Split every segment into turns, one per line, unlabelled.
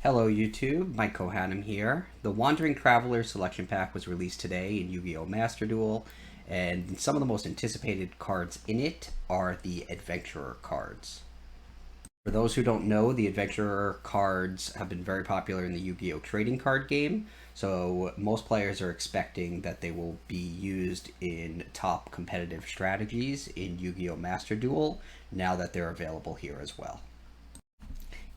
Hello YouTube, Mike Kohanim here. The Wandering Traveler Selection Pack was released today in Yu-Gi-Oh! Master Duel, and some of the most anticipated cards in it are the Adventurer cards. For those who don't know, the Adventurer cards have been very popular in the Yu-Gi-Oh! Trading card game, so most players are expecting that they will be used in top competitive strategies in Yu-Gi-Oh! Master Duel, now that they're available here as well.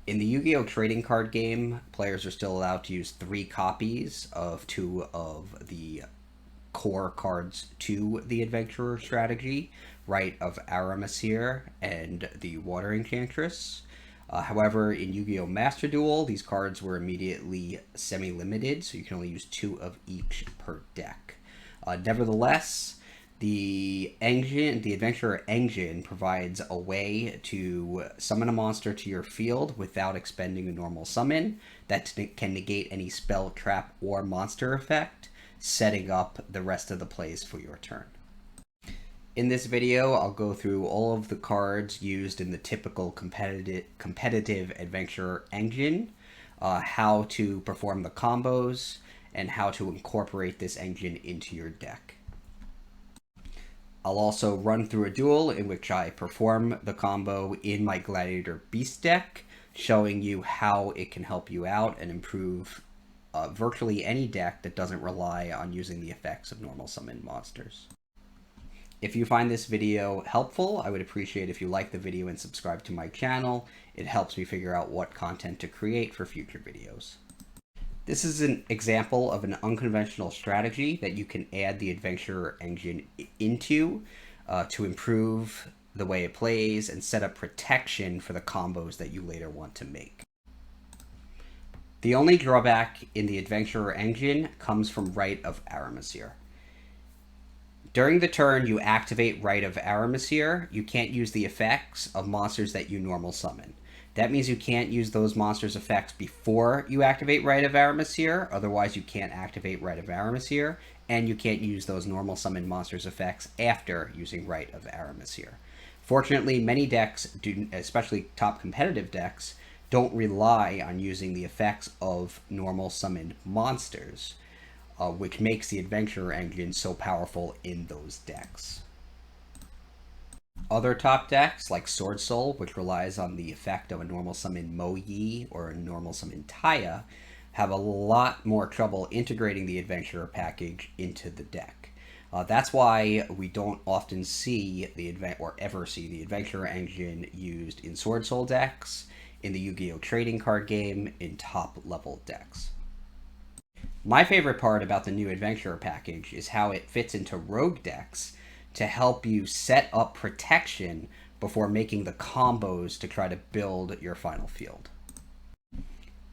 In the Yu-Gi-Oh! Trading card game, players are still allowed to use 3 copies of 2 of the core cards to the Adventurer strategy, Rite of Aramesir and the Water Enchantress. However, in Yu-Gi-Oh! Master Duel, these cards were immediately semi-limited, so you can only use 2 of each per deck. Nevertheless, the Adventurer Engine provides a way to summon a monster to your field without expending a normal summon that can negate any spell, trap, or monster effect, setting up the rest of the plays for your turn. In this video, I'll go through all of the cards used in the typical competitive Adventurer Engine, how to perform the combos, and how to incorporate this engine into your deck. I'll also run through a duel in which I perform the combo in my Gladiator Beast deck, showing you how it can help you out and improve virtually any deck that doesn't rely on using the effects of normal summoned monsters. If you find this video helpful, I would appreciate if you like the video and subscribe to my channel. It helps me figure out what content to create for future videos. This is an example of an unconventional strategy that you can add the Adventurer Engine into to improve the way it plays and set up protection for the combos that you later want to make. The only drawback in the Adventurer Engine comes from Rite of Aramesir. During the turn you activate Rite of Aramesir, you can't use the effects of monsters that you normal summon. That means you can't use those monsters' effects before you activate Rite of Aramesir, otherwise you can't activate Rite of Aramesir, and you can't use those normal summon monsters' effects after using Rite of Aramesir. Fortunately, many decks, especially top competitive decks, don't rely on using the effects of normal summoned monsters, which makes the Adventurer Engine so powerful in those decks. Other top decks, like Sword Soul, which relies on the effect of a normal summon Mo Yi or a normal summon Taya, have a lot more trouble integrating the Adventurer package into the deck. That's why we don't often see ever see the Adventurer Engine used in Sword Soul decks, in the Yu-Gi-Oh! Trading card game, in top level decks. My favorite part about the new Adventurer package is how it fits into rogue decks to help you set up protection before making the combos to try to build your final field.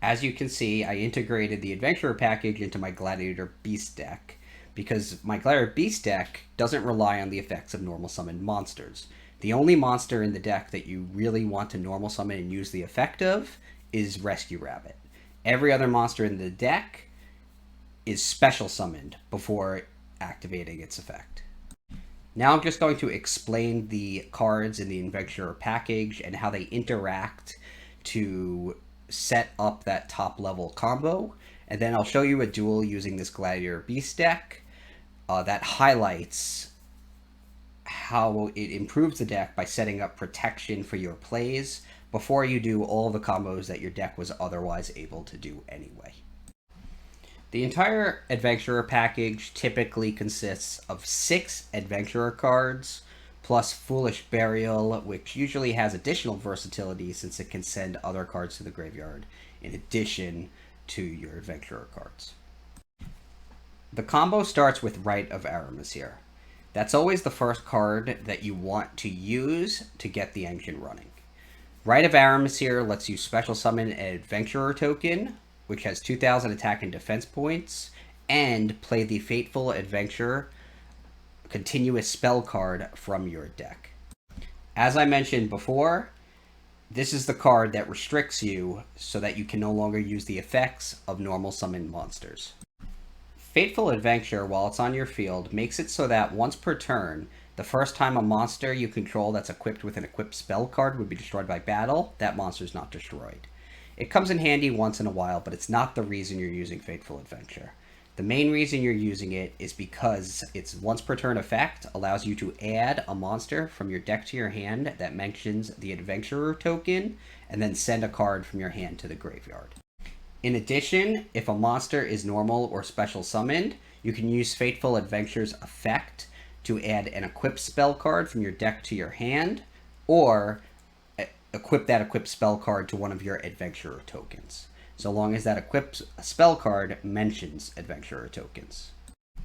As you can see, I integrated the Adventurer package into my Gladiator Beast deck because my Gladiator Beast deck doesn't rely on the effects of normal summoned monsters. The only monster in the deck that you really want to normal summon and use the effect of is Rescue Rabbit. Every other monster in the deck is special summoned before activating its effect. Now I'm just going to explain the cards in the Adventurer package and how they interact to set up that top level combo, and then I'll show you a duel using this Gladiator Beast deck that highlights how it improves the deck by setting up protection for your plays before you do all the combos that your deck was otherwise able to do anyway. The entire Adventurer package typically consists of 6 Adventurer cards, plus Foolish Burial, which usually has additional versatility since it can send other cards to the graveyard in addition to your Adventurer cards. The combo starts with Rite of Aramesir. That's always the first card that you want to use to get the engine running. Rite of Aramesir lets you special summon an Adventurer token, which has 2,000 attack and defense points, and play the Fateful Adventure continuous spell card from your deck. As I mentioned before, this is the card that restricts you so that you can no longer use the effects of normal summoned monsters. Fateful Adventure, while it's on your field, makes it so that once per turn, the first time a monster you control that's equipped with an equipped spell card would be destroyed by battle, that monster is not destroyed. It comes in handy once in a while, but it's not the reason you're using Fateful Adventure. The main reason you're using it is because its once per turn effect allows you to add a monster from your deck to your hand that mentions the Adventurer token, and then send a card from your hand to the graveyard. In addition, if a monster is normal or special summoned, you can use Fateful Adventure's effect to add an equipped spell card from your deck to your hand, or equip that equipped spell card to one of your Adventurer tokens, so long as that equipped spell card mentions Adventurer tokens.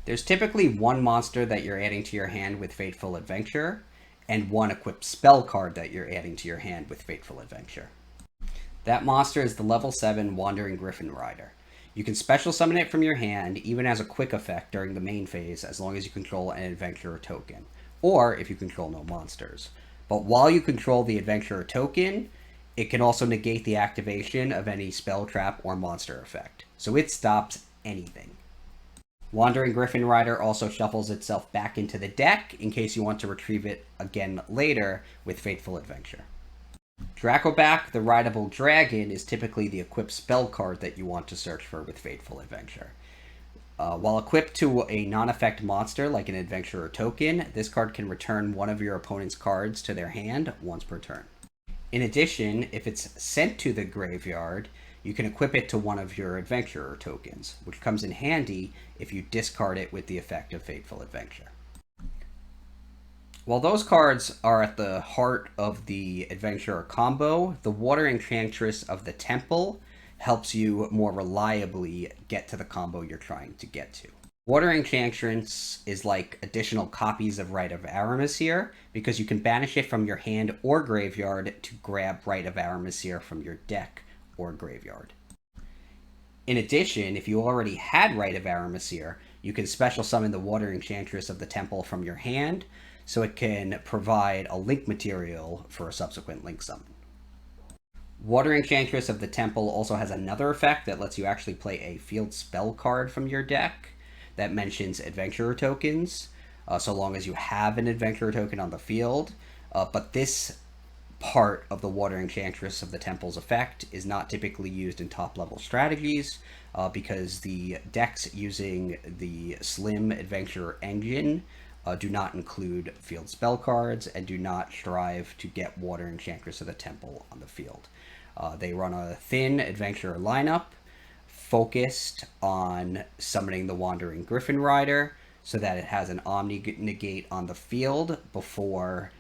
There's typically one monster that you're adding to your hand with Fateful Adventure, and one equipped spell card that you're adding to your hand with Fateful Adventure. That monster is the level 7 Wandering Griffin Rider. You can special summon it from your hand, even as a quick effect during the main phase, as long as you control an Adventurer token, or if you control no monsters. But while you control the Adventurer token, it can also negate the activation of any spell trap or monster effect, so it stops anything. Wandering Griffin Rider also shuffles itself back into the deck in case you want to retrieve it again later with Fateful Adventure. Dracoback, the Rideable Dragon, is typically the equipped spell card that you want to search for with Fateful Adventure. While equipped to a non-effect monster like an Adventurer token, this card can return one of your opponent's cards to their hand once per turn. In addition, if it's sent to the graveyard, you can equip it to one of your Adventurer tokens, which comes in handy if you discard it with the effect of Fateful Adventure. While those cards are at the heart of the Adventurer combo, the Water Enchantress of the Temple helps you more reliably get to the combo you're trying to get to. Water Enchantress is like additional copies of Rite of Aramasir, because you can banish it from your hand or graveyard to grab Rite of Aramasir from your deck or graveyard. In addition, if you already had Rite of Aramasir, you can special summon the Water Enchantress of the Temple from your hand, so it can provide a link material for a subsequent link summon. Water Enchantress of the Temple also has another effect that lets you actually play a field spell card from your deck that mentions Adventurer tokens, so long as you have an Adventurer token on the field. But this part of the Water Enchantress of the Temple's effect is not typically used in top-level strategies, because the decks using the Slim Adventurer engine do not include field spell cards and do not strive to get Water Enchantress of the Temple on the field. They run a thin Adventurer lineup focused on summoning the Wandering Griffin Rider so that it has an Omni-Negate on the field before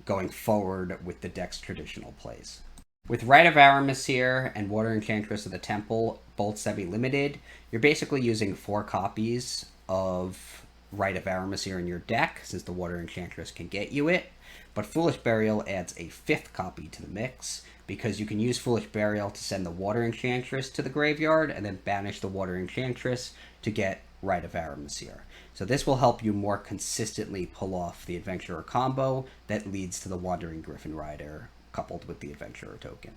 going forward with the deck's traditional plays. With Rite of Aramasir and Water Enchantress of the Temple both semi-limited, you're basically using 4 copies of Rite of Aramasir in your deck, since the Water Enchantress can get you it, but Foolish Burial adds a 5th copy to the mix, because you can use Foolish Burial to send the Water Enchantress to the graveyard, and then banish the Water Enchantress to get Rite of Aramasir. So this will help you more consistently pull off the Adventurer combo that leads to the Wandering Griffin Rider, coupled with the Adventurer token.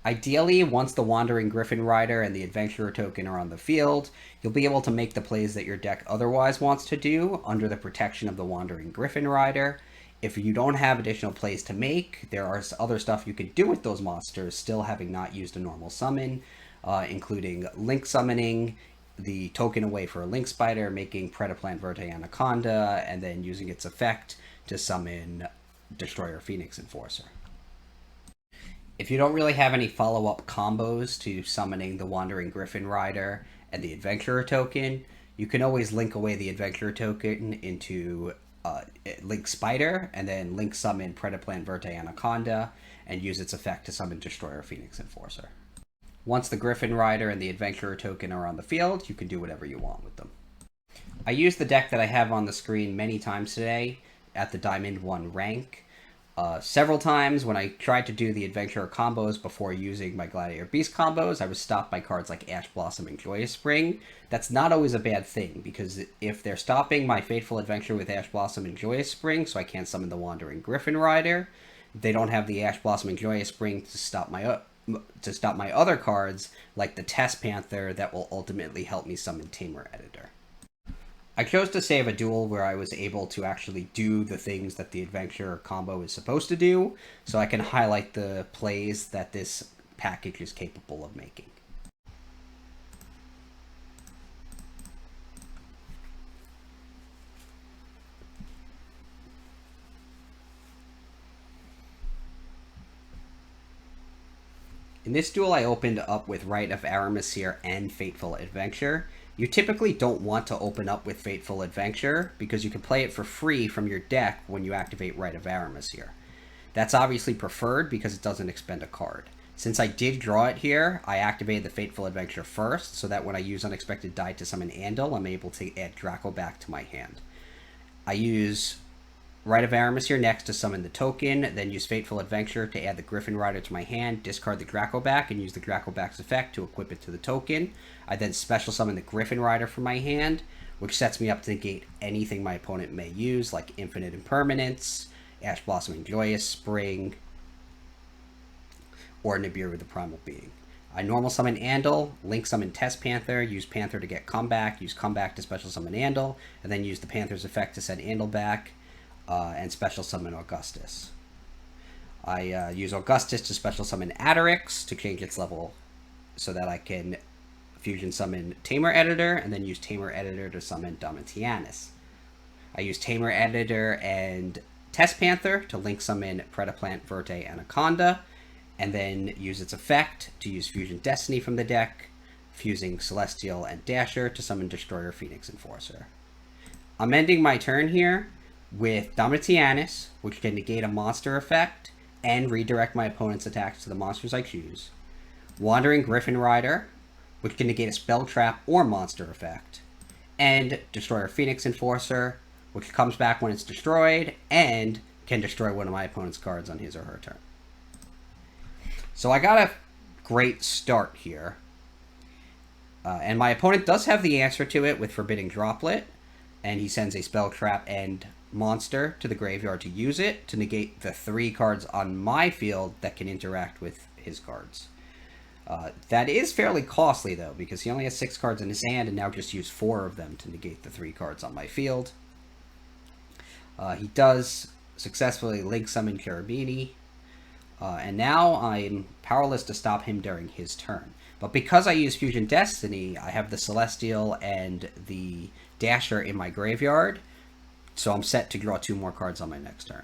Ideally, once the Wandering Griffin Rider and the Adventurer token are on the field, you'll be able to make the plays that your deck otherwise wants to do under the protection of the Wandering Griffin Rider. If you don't have additional plays to make, there are other stuff you could do with those monsters, still having not used a normal summon, including Link summoning the token away for a Link Spider, making Predaplant Verte Anaconda, and then using its effect to summon Destroyer Phoenix Enforcer. If you don't really have any follow-up combos to summoning the Wandering Griffin Rider and the Adventurer token, you can always link away the Adventurer token into Link Spider, and then Link summon Predaplant Verte Anaconda, and use its effect to summon Destroyer Phoenix Enforcer. Once the Griffin Rider and the Adventurer token are on the field, you can do whatever you want with them. I used the deck that I have on the screen many times today at the Diamond 1 rank. Several times when I tried to do the Adventurer combos before using my Gladiator Beast combos, I was stopped by cards like Ash Blossom and Joyous Spring. That's not always a bad thing, because if they're stopping my Fateful Adventure with Ash Blossom and Joyous Spring, so I can't summon the Wandering Griffin Rider, they don't have the Ash Blossom and Joyous Spring to stop my other cards, like the Test Panther, that will ultimately help me summon Tamer Editor. I chose to save a duel where I was able to actually do the things that the Adventurer combo is supposed to do, so I can highlight the plays that this package is capable of making. In this duel, I opened up with Rite of Aramasir and Fateful Adventure. You typically don't want to open up with Fateful Adventure because you can play it for free from your deck when you activate Rite of Aramasir. That's obviously preferred because it doesn't expend a card. Since I did draw it here, I activated the Fateful Adventure first, so that when I use Unexpected Die to summon Andal, I'm able to add Draco back to my hand. I use Rite of Aramasir next to summon the token, then use Fateful Adventure to add the Griffin Rider to my hand, discard the Draco back, and use the Draco back's effect to equip it to the token. I then special summon the Griffin Rider from my hand, which sets me up to negate anything my opponent may use, like Infinite Impermanence, Ash Blossoming Joyous Spring, or Nibiru the Primal Being. I normal summon Andal, link summon Test Panther, use Panther to get comeback, use comeback to special summon Andal, and then use the Panther's effect to send Andal back, and special summon Augustus. I use Augustus to special summon Adderix to change its level so that I can fusion summon Tamer Editor, and then use Tamer Editor to summon Domitianus. I use Tamer Editor and Test Panther to link summon Predaplant, Verte, Anaconda, and then use its effect to use Fusion Destiny from the deck, fusing Celestial and Dasher to summon Destroyer, Phoenix, Enforcer. I'm ending my turn here with Domitianus, which can negate a monster effect and redirect my opponent's attacks to the monsters I choose. Wandering Griffin Rider, which can negate a spell trap or monster effect. And Destroyer, Phoenix, Enforcer, which comes back when it's destroyed and can destroy one of my opponent's cards on his or her turn. So I got a great start here. And my opponent does have the answer to it with Forbidding Droplet, and he sends a spell trap and monster to the graveyard to use it to negate the 3 cards on my field that can interact with his cards. That is fairly costly, though, because he only has 6 cards in his hand and now just used 4 of them to negate the 3 cards on my field. He does successfully link summon Cherubini, and now I'm powerless to stop him during his turn. But because I use Fusion Destiny, I have the Celestial and the Dasher in my graveyard, so I'm set to draw 2 more cards on my next turn.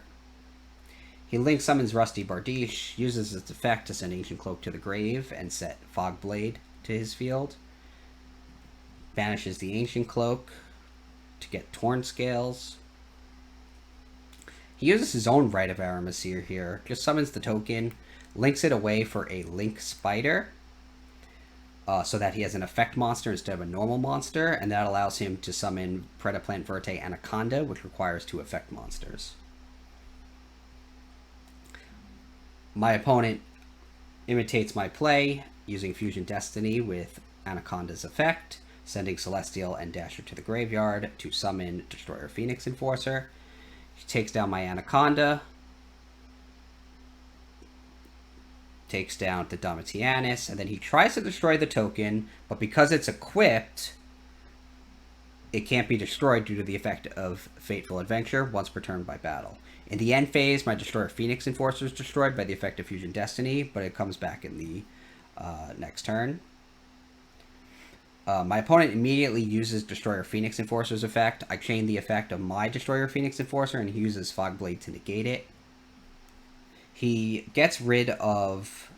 He link summons Rusty Bardiche, uses its effect to send Ancient Cloak to the grave and set Fogblade to his field. Banishes the Ancient Cloak to get Torn Scales. He uses his own Rite of Aramasir here, just summons the token, links it away for a Link Spider, so that he has an effect monster instead of a normal monster, and that allows him to summon Predaplant, Verte, Anaconda, which requires 2 effect monsters. My opponent imitates my play, using Fusion Destiny with Anaconda's effect, sending Celestial and Dasher to the graveyard to summon Destroyer, Phoenix, Enforcer. He takes down my Anaconda, takes down the Domitianus, and then he tries to destroy the token, but because it's equipped, it can't be destroyed due to the effect of Fateful Adventure once per turn by battle. In the end phase, my Destroyer Phoenix Enforcer is destroyed by the effect of Fusion Destiny, but it comes back in the next turn. My opponent immediately uses Destroyer Phoenix Enforcer's effect. I chain the effect of my Destroyer Phoenix Enforcer, and he uses Fogblade to negate it. He gets rid of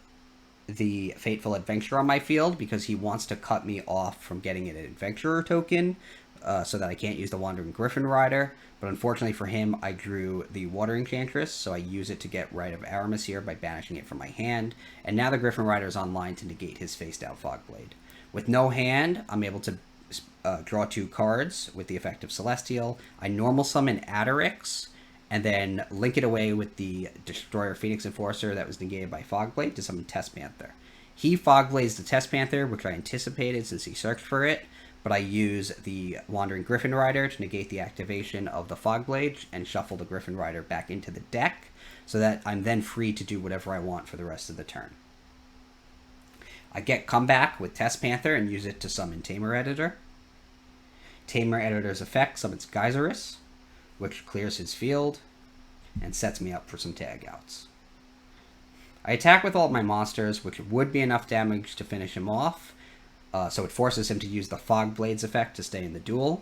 the Fateful Adventure on my field because he wants to cut me off from getting an Adventurer token, so that I can't use the Wandering Griffin Rider. But unfortunately for him, I drew the Water Enchantress, so I use it to get Rite of Aramasir by banishing it from my hand. And now the Griffin Rider is online to negate his face-down Fogblade. With no hand, I'm able to draw 2 cards with the effect of Celestial. I normal summon Adderix, and then link it away with the Destroyer Phoenix Enforcer that was negated by Fogblade to summon Test Panther. He Fogblades the Test Panther, which I anticipated since he searched for it, but I use the Wandering Griffin Rider to negate the activation of the Fogblade and shuffle the Griffin Rider back into the deck, so that I'm then free to do whatever I want for the rest of the turn. I get comeback with Test Panther and use it to summon Tamer Editor. Tamer Editor's effect summons Geyserus, which clears his field and sets me up for some tag outs. I attack with all of my monsters, which would be enough damage to finish him off. So it forces him to use the Fog Blades effect to stay in the duel.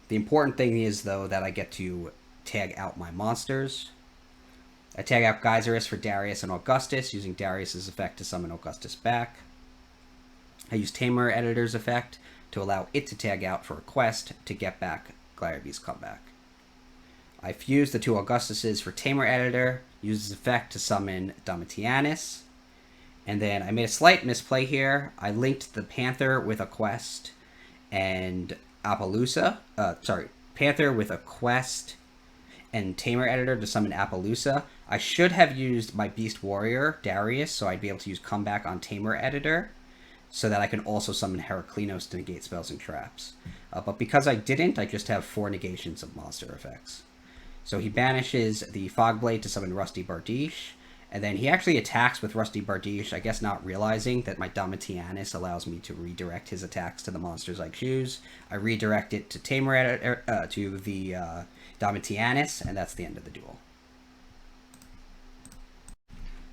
The important thing is, though, that I get to tag out my monsters. I tag out Geyserus for Darius and Augustus, using Darius's effect to summon Augustus back. I use Tamer Editor's effect to allow it to tag out for a quest to get back Gladiator's comeback. I fuse the two Augustuses for Tamer Editor, use his effect to summon Domitianus. And then I made a slight misplay here. I linked the Panther with a quest and Appaloosa. Panther with a quest and Tamer Editor to summon Appaloosa. I should have used my Beast Warrior, Darius, so I'd be able to use Comeback on Tamer Editor, so that I can also summon Heraclinos to negate spells and traps. But because I didn't, I just have 4 negations of monster effects. So he banishes the Fog Blade to summon Rusty Bardiche, and then he actually attacks with Rusty Bardiche, I guess not realizing that my Domitianus allows me to redirect his attacks to the monsters I choose. I redirect it to Tamer Editor, to the Domitianus, and that's the end of the duel.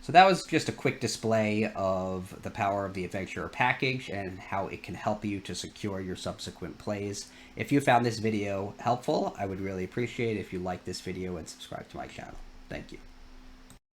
So that was just a quick display of the power of the Adventurer package and how it can help you to secure your subsequent plays. If you found this video helpful, I would really appreciate it if you like this video and subscribe to my channel. Thank you.